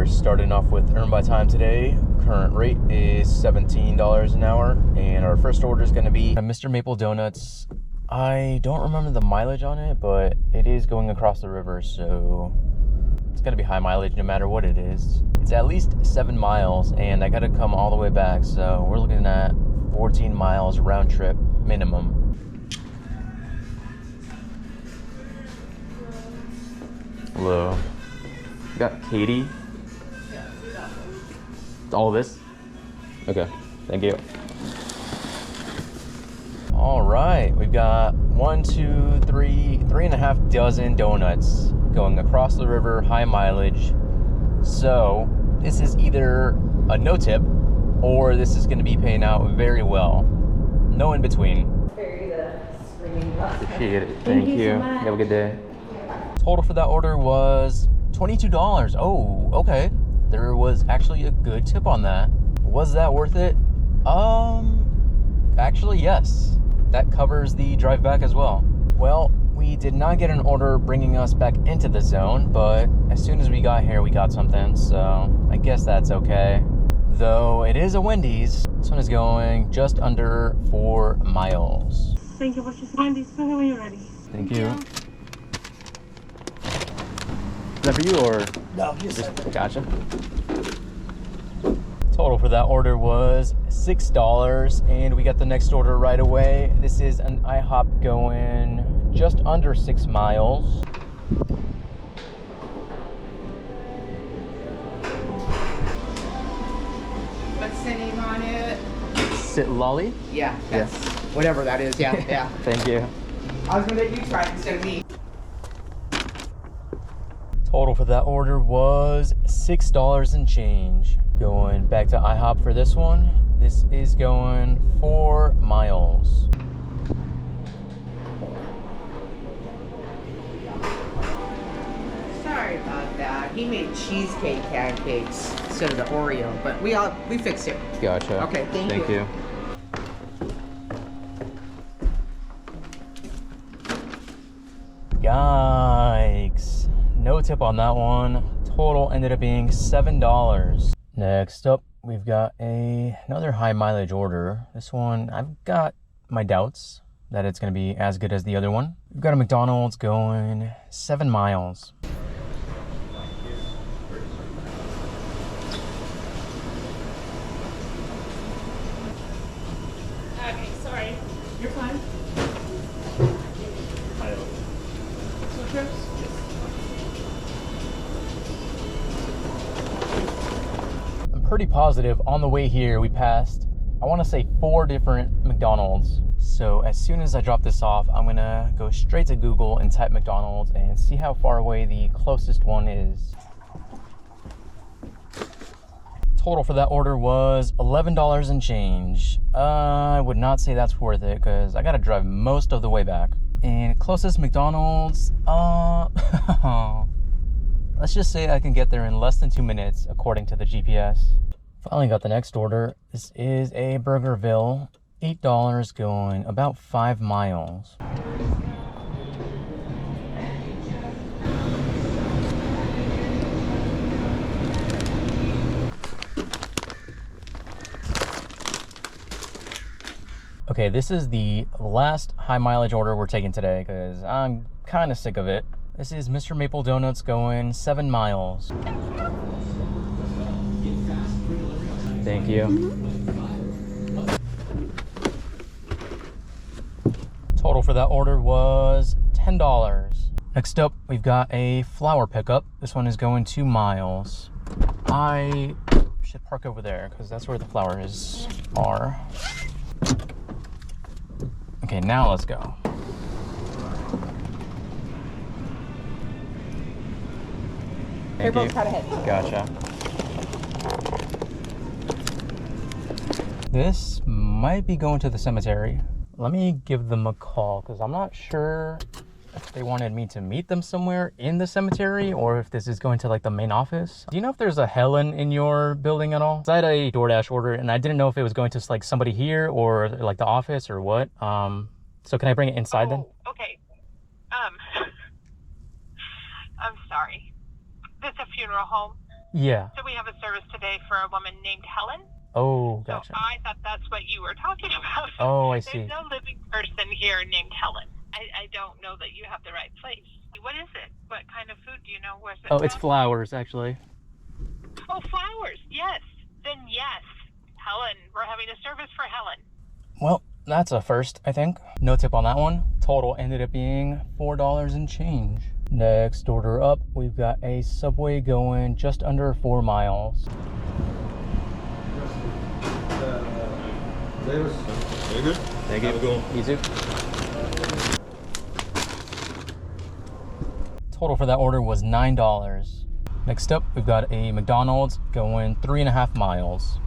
We're starting off with Earn by Time today. Current rate is $17 an hour, and our first order is going to be a Mr. Maple Donuts. I don't remember the mileage on it, but it is going across the river, so it's going to be high mileage no matter what it is. It's at least 7 miles, and I got to come all the way back, so we're looking at 14 miles round trip minimum. Hello. We got Katie. Yeah, All of this? Okay, thank you. All right, we've got 3.5 dozen donuts going across the river, high mileage. So this is either a no tip or this is going to be paying out very well. No in between. Appreciate it. Thank you. So much. Have a good day. Total for that order was $22. Oh, okay. There was actually a good tip on that. Was that worth it? Actually, yes. That covers the drive back as well. Well, we did not get an order bringing us back into the zone, but as soon as we got here, we got something, so I guess that's okay. Though it is a Wendy's, this one is going just under 4 miles. Thank you for choosing Wendy's. Tell me when you're ready. Thank you. Is that for you or? No, just Gotcha. Total for that order was $6, and we got the next order right away. This is an IHOP going just under 6 miles. What's the name on it? Sit lolly? Yeah, that's whatever that is. Yeah, yeah. Thank you. I was gonna let you try it instead of me. Total for that order was $6 and change. Going back to IHOP for this one. This is going 4 miles. Sorry about that. He made cheesecake pancakes instead of the Oreo, but we fixed it. Gotcha. Okay, thank you. Yikes. No tip on that one. Total ended up being $7. Next up, we've got another high mileage order. This one, I've got my doubts that it's going to be as good as the other one. We've got a McDonald's going 7 miles. Okay, sorry. You're fine. Two trips? I'm pretty positive on the way here we passed, I want to say 4 different McDonald's. So as soon as I drop this off, I'm going to go straight to Google and type McDonald's and see how far away the closest one is. Total for that order was $11 and change. I would not say that's worth it because I got to drive most of the way back. And closest McDonald's, let's just say I can get there in less than 2 minutes according to the GPS. Finally got the next order. This is a Burgerville, $8 going about 5 miles. Okay, this is the last high mileage order we're taking today because I'm kind of sick of it. This is Mr. Maple Donuts going 7 miles. Thank you. Total for that order was $10. Next up, we've got a flower pickup. This one is going 2 miles. I should park over there because that's where the flowers are. Okay, now let's go. Thank you. Gotcha. This might be going to the cemetery. Let me give them a call because I'm not sure if they wanted me to meet them somewhere in the cemetery or if this is going to like the main office. Do you know if there's a Helen in your building at all? I had a DoorDash order and I didn't know if it was going to like somebody here or like the office or what. So can I bring it inside then? Okay. I'm sorry. This a funeral home? Yeah. So we have a service today for a woman named Helen. Oh, gotcha. So I thought that's what you were talking about. Oh, I see. There's no living person here named Helen. I don't know that you have the right place. What is it? What kind of food do you know? Where's it Oh, it's from? flowers, actually. Oh, flowers. Yes. Then yes. Helen. We're having a service for Helen. Well, that's a first, I think. No tip on that one. Total ended up being $4 and change. Next order up, we've got a Subway going just under 4 miles. Very good. Thank you. Have a good one. You too. Total for that order was $9. Next up, we've got a McDonald's going 3.5 miles.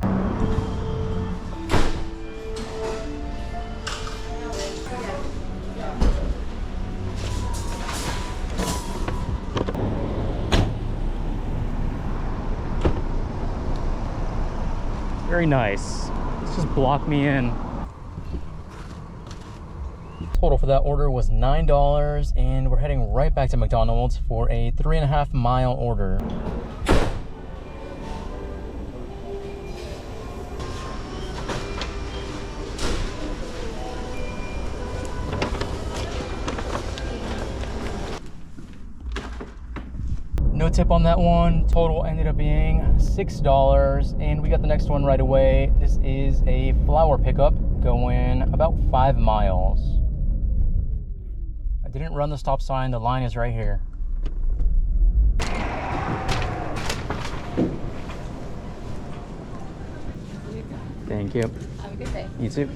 Very nice. Let's just block me in. Total for that order was $9, and we're heading right back to McDonald's for a 3.5 mile order. No tip on that one. Total ended up being $6, and we got the next one right away. This is a flower pickup going about 5 miles. I didn't run the stop sign. The line is right here. Thank you. Have a good day. You too.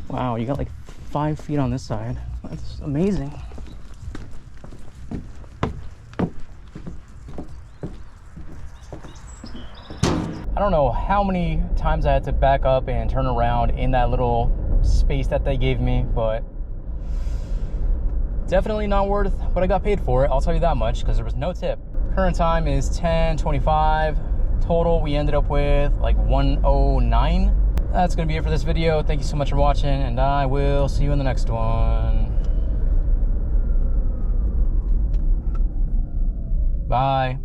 Wow, you got like 5 feet on this side. That's amazing. I don't know how many times I had to back up and turn around in that little space that they gave me, but definitely not worth what I got paid for it. I'll tell you that much, because there was no tip. Current time is 10:25. Total, we ended up with like 109. That's gonna be it for this video. Thank you so much for watching, and I will see you in the next one. Bye.